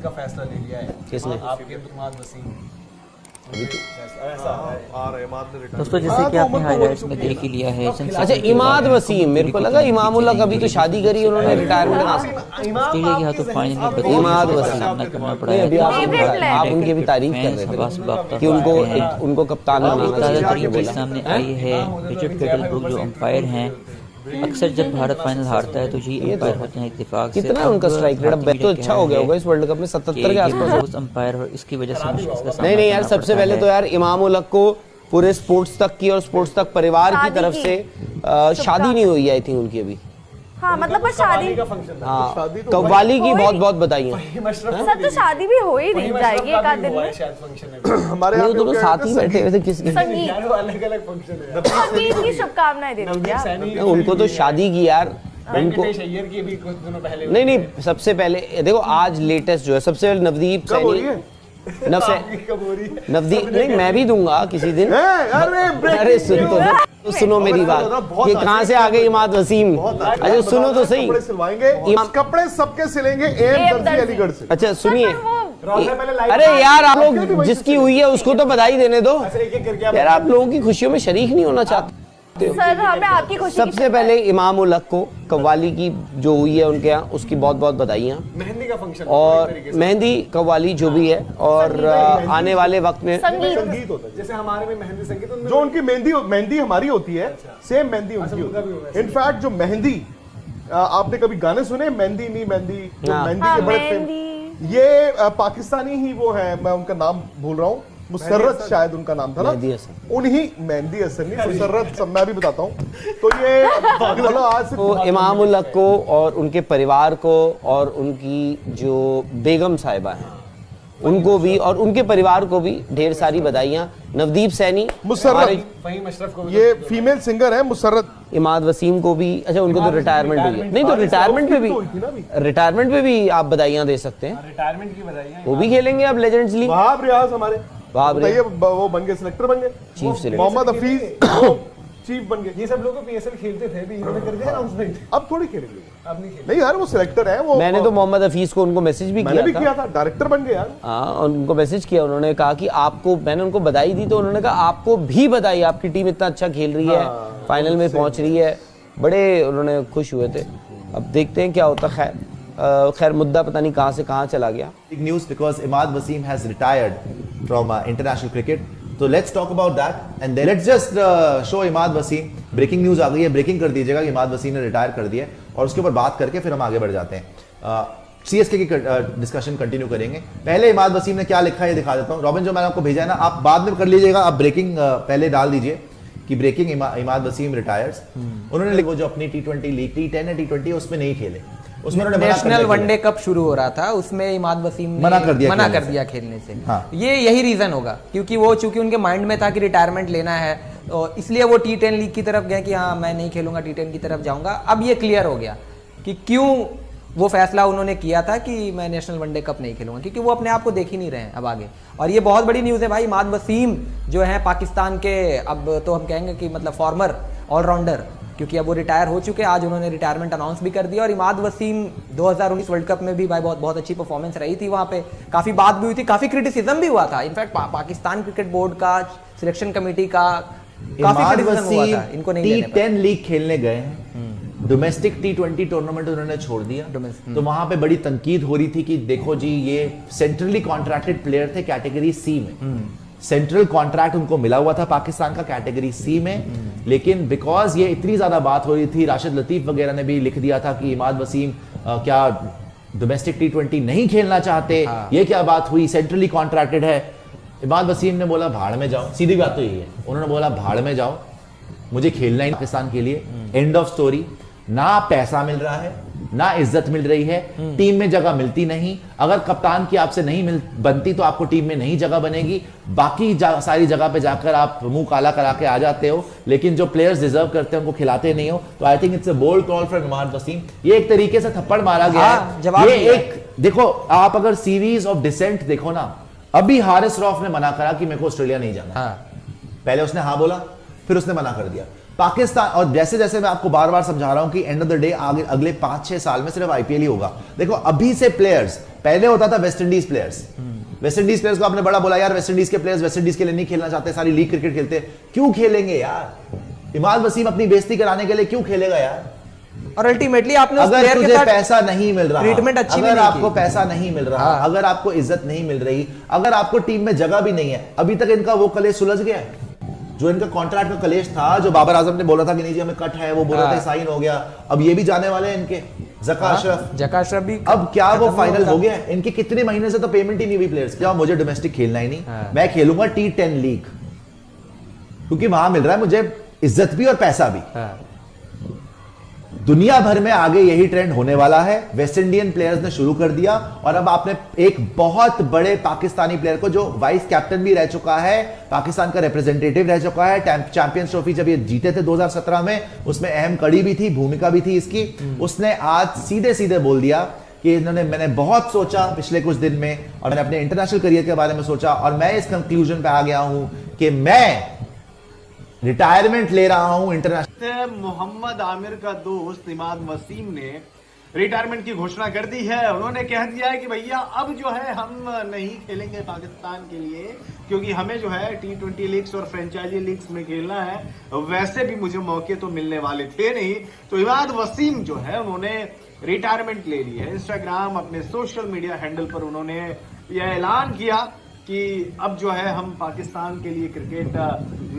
का फैसला ले लिया है। किसने? आपके इमाद वसीम। दोस्तों जैसे कि आपने हाईलाइट्स में देख ही लिया है। अच्छा इमाद वसीम, मेरे को लगा इमामुल्लाह कभी तो शादी करी उन्होंने, रिटायरमेंट ऑस्ट्रेलिया की हाथों फाइनल में इमाद वसीम सामना करना पड़ा अभी है। आप उनकी भी तारीफ कर रहे थे कि उनको कप्तान बनाना ताज़ा चाहिए तरीन चीज़ सामने आई है। रिचर्ड कैटलब्रुक जो अंपायर हैं, अक्सर जब भारत फाइनल हारता है तो ये अंपायर होते हैं इत्तेफाक से। कितना उनका स्ट्राइक रेट अब तो अच्छा हो गया होगा इस वर्ल्ड कप में, 77 के आसपास अंपायर, और इसकी वजह से मुश्किल का सामना नहीं यार, करना सबसे पड़ता पहले है। तो यार इमामुल्लाह को पूरे स्पोर्ट्स तक की और स्पोर्ट्स तक परिवार की तरफ से शादी नहीं हुई है आई थिंक उनकी अभी। हाँ मतलब पर शादी का फंक्शन हाँ कव्वाली की बहुत बहुत बधाइयाँ। सर तो शादी भी हो ही नहीं जाएगी एक आध दिन में। शायद फंक्शन है हमारे वो यहाँ दोनों साथ ही बैठे हुए थे किसके, संगीत यार वो अलग अलग फंक्शन है। संगीत की शुभकामनाएं दे दीजिए आप। उनको तो शादी की यार, उनको वेंकटेश अय्यर की भी कुछ दिनों पहले नहीं सबसे पहले देखो आज लेटेस्ट जो है सबसे पहले नवदीप कब हो रही सैनी है? कब हो रही है? नवदीप नहीं मैं भी दूंगा किसी दिन। अरे सुनो मेरी बात, ये कहाँ से आ गई इमाद वसीम? अच्छा सुनो तो सही, कपड़े सिलवाएंगे, कपड़े सबके सिलेंगे एम दर्जी अलीगढ़ से। अच्छा सुनिए, पहले लाइव अरे यार आप लोग जिसकी हुई है उसको तो बधाई देने दो एक एक करके यार, आप लोगों की खुशियों में शरीक नहीं होना चाहते। सर हमें आपकी खुशी सबसे पहले इमामुल हक को कव्वाली की जो हुई है उनके यहाँ उसकी बहुत बहुत बधाइयाँ, मेहंदी का फंक्शन और मेहंदी कव्वाली जो भी है, और आने वाले वक्त में संगीत होता है जैसे हमारे में मेहंदी संगीत जो उनकी मेहंदी हमारी होती है, सेम मेहंदी उनकी होती है। इनफैक्ट जो मेहंदी आपने कभी गाने सुने, मेहंदी नहीं मेहंदी, जो मेहंदी के बड़े ये पाकिस्तानी ही वो है, मैं उनका नाम भूल रहा हूँ, मुसर्रत शायद उनका नाम था ना, उन्हीं मेहंदी हसन नहीं मुसर्रत, सब मैं भी बताता हूँ। तो ये चलो आज से तो इमामुल हक को और उनके परिवार को और उनकी जो बेगम साहिबा हैं उनको भी और उनके परिवार को भी ढेर सारी बधाइयाँ। नवदीप सैनी, मुसर्रत, फहीम अशरफ को ये फीमेल सिंगर है मुसर्रत, इमाद वसीम को भी। अच्छा उनको तो रिटायरमेंट भी है, नहीं तो रिटायरमेंट पे भी आप बधाइयाँ दे सकते हैं, रिटायरमेंट की बधाइयाँ। वो भी खेलेंगे अब लेजेंड्स लीग। वहाब रियाज हमारे बताइए वो बन गए, सिलेक्टर बन गए, chief selector Mohammad Hafeez chief बन गए। ये सब लोग पीएसएल खेलते थे भी, इन्होंने कर दिया अनाउंसमेंट, अब थोड़ी खेलेंगे, अब नहीं खेल। नहीं यार वो सिलेक्टर है वो। मैंने तो मोहम्मद हफीज को उनको मैसेज भी मैंने भी किया किया था, डायरेक्टर बन गए यार। हाँ उनको मैसेज किया, उन्होंने कहा कि आपको, मैंने उनको बधाई दी तो उन्होंने कहा आपको भी बधाई, आपकी टीम इतना अच्छा खेल रही है, फाइनल में पहुंच रही है, बड़े उन्होंने खुश हुए थे। अब देखते हैं क्या होता है। खैर मुद्दा पता नहीं कहाँ से कहाँ चला गया। Big news because Imad Wasim has retired from international cricket. So let's talk about that and then let's just show Imad Wasim. Breaking news आ गई है, ब्रेकिंग कर दीजिएगा कि इमाद वसीम ने रिटायर कर दिया है, और उसके ऊपर बात करके फिर हम आगे बढ़ जाते हैं। सीएसके की डिस्कशन कंटिन्यू करेंगे। पहले इमाद वसीम ने क्या लिखा है ये दिखा देता हूँ। रॉबिन जो मैंने आपको भेजा है ना, आप बाद में कर लीजिएगा, आप ब्रेकिंग पहले डाल दीजिए कि ब्रेकिंग इमाद वसीम रिटायर्स। उन्होंने लिखा जो अपनी T20 लीग, T10 है T20 उसमें नहीं खेले, उसमें उन्होंने नेशनल वनडे कप शुरू हो रहा था, उसमें इमाद वसीम ने मना कर दिया खेलने से। हाँ। ये यही रीजन होगा, क्योंकि वो चूंकि उनके माइंड में था कि रिटायरमेंट लेना है, तो इसलिए वो T10 लीग की तरफ गए कि हाँ मैं नहीं खेलूंगा, T10 की तरफ जाऊंगा। अब ये क्लियर हो गया कि क्यों वो फैसला उन्होंने किया था कि मैं नेशनल वनडे कप नहीं खेलूंगा, क्योंकि वो अपने आप को देख ही नहीं रहे हैं अब आगे। और ये बहुत बड़ी न्यूज़ है भाई, इमाद वसीम जो है पाकिस्तान के, अब तो हम कहेंगे कि मतलब फॉर्मर ऑलराउंडर, क्योंकि अब वो रिटायर हो चुके हैं। आज उन्होंने रिटायरमेंट अनाउंस भी कर दिया। और इमाद वसीम 2019 वर्ल्ड कप में भी भाई बहुत अच्छी परफॉर्मेंस रही थी, वहाँ पे काफ़ी बात भी हुई थी, काफ़ी क्रिटिसिज्म भी हुआ था। इनफैक्ट पाकिस्तान क्रिकेट बोर्ड का, सिलेक्शन कमेटी का काफ़ी क्रिटिसिज्म हुआ था, इनको नहीं T10 लीग खेलने गए हैं, डोमेस्टिक T20 टूर्नामेंट उन्होंने छोड़ दिया, तो वहां पे बड़ी तनकीद हो रही थी कि देखो जी ये सेंट्रली कॉन्ट्रैक्टेड प्लेयर थे कैटेगरी सी में, सेंट्रल कॉन्ट्रैक्ट उनको मिला हुआ था पाकिस्तान का कैटेगरी सी में, लेकिन बिकॉज ये इतनी ज्यादा बात हो रही थी, राशिद लतीफ वगैरह ने भी लिख दिया था कि इमाद वसीम क्या डोमेस्टिक T20 नहीं खेलना चाहते, ये क्या बात हुई, सेंट्रली कॉन्ट्रैक्टेड है। इमाद वसीम ने बोला भाड़ में जाओ, सीधी बात तो यही है, उन्होंने बोला भाड़ में जाओ, मुझे खेलना ही पाकिस्तान के लिए, एंड ऑफ स्टोरी। ना पैसा मिल रहा है, ना इज्जत मिल रही है, टीम में जगह मिलती नहीं, अगर कप्तान की आपसे नहीं बनती तो आपको टीम में नहीं जगह बनेगी, बाकी सारी जगह पे जाकर आप मुंह काला करा के आ जाते हो, लेकिन जो प्लेयर्स डिजर्व करते हैं उनको खिलाते नहीं हो। तो I think it's a bold call from Imad Wasim. ये एक तरीके से थप्पड़ मारा गया है। ये एक देखो, आप अगर सीरीज ऑफ डिसेंट देखो ना, अभी हारिस रौफ ने मना करा कि मेरे को ऑस्ट्रेलिया नहीं जाना, पहले उसने हाँ बोला, फिर उसने मना कर दिया। पाकिस्तान, और जैसे जैसे मैं आपको बार बार समझा रहा हूं कि एंड ऑफ द डे आगे अगले 5-6 साल में सिर्फ आईपीएल ही होगा। देखो अभी से प्लेयर्स पहले होता था West Indies players. West Indies players को आपने बड़ा बोला यार, वेस्ट इंडीज के प्लेयर्स वेस्ट इंडीज के लिए नहीं खेलना चाहते, सारी लीग क्रिकेट खेलते। क्यों खेलेंगे यार? इमाद वसीम अपनी बेइज्जती कराने के लिए क्यों खेलेगा यार? और अल्टीमेटली आपने उस अगर प्लेयर के तुझे साथ पैसा नहीं मिल रहा, ट्रीटमेंट अच्छी भी अगर नहीं आपको की। पैसा नहीं मिल रहा, अगर आपको इज्जत नहीं मिल रही, अगर आपको टीम में जगह भी नहीं है, अभी तक इनका वो कलेश सुलझ गया है जो इनका कॉन्ट्रैक्ट का कलेश था, जो बाबर आजम ने बोला था कि नहीं जी हमें कट है, वो बोला था साइन हो गया, अब ये भी जाने वाले हैं इनके ज़का अशरफ भी अब क्या वो फाइनल हो गया? इनके कितने महीने से तो पेमेंट ही नहीं हुई प्लेयर्स की। मुझे डोमेस्टिक खेलना ही नहीं, मैं खेलूंगा T10 लीग, क्योंकि वहां मिल रहा है मुझे इज्जत भी और पैसा भी। दुनिया भर में आगे यही ट्रेंड होने वाला है। वेस्ट इंडियन प्लेयर्स ने शुरू कर दिया, और अब आपने एक बहुत बड़े पाकिस्तानी प्लेयर को, जो वाइस कैप्टन भी रह चुका है, पाकिस्तान का रिप्रेजेंटेटिव रह चुका है, चैंपियंस ट्रॉफी जब ये जीते थे 2017 में, उसमें अहम कड़ी भी थी, भूमिका भी थी इसकी। उसने आज सीधे सीधे बोल दिया कि मैंने बहुत सोचा पिछले कुछ दिन में, और मैंने अपने इंटरनेशनल करियर के बारे में सोचा, और मैं इस कंक्लूजन पे आ गया हूं कि मैं रिटायरमेंट ले रहा हूं इंटरनेशनल। मोहम्मद आमिर का दोस्त इमाद वसीम ने रिटायरमेंट की घोषणा कर दी है। उन्होंने कह दिया है कि भैया अब जो है हम नहीं खेलेंगे पाकिस्तान के लिए, क्योंकि हमें जो है T20 लीग्स और फ्रेंचाइजी लीग्स में खेलना है। वैसे भी मुझे मौके तो मिलने वाले थे नहीं। तो इमाद वसीम जो है उन्होंने रिटायरमेंट ले ली है। इंस्टाग्राम अपने सोशल मीडिया हैंडल पर उन्होंने यह ऐलान किया कि अब जो है हम पाकिस्तान के लिए क्रिकेट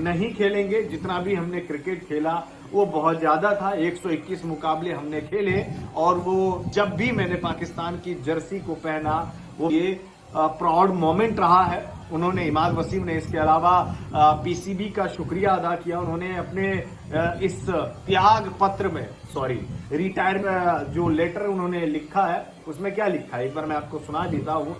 नहीं खेलेंगे। जितना भी हमने क्रिकेट खेला वो बहुत ज्यादा था, 121 मुकाबले हमने खेले, और वो जब भी मैंने पाकिस्तान की जर्सी को पहना वो ये प्राउड मोमेंट रहा है। उन्होंने इमाद वसीम ने इसके अलावा पीसीबी का शुक्रिया अदा किया। उन्होंने अपने इस त्याग पत्र में रिटायर जो लेटर उन्होंने लिखा है उसमें क्या लिखा है एक बार मैं आपको सुना देता हूँ।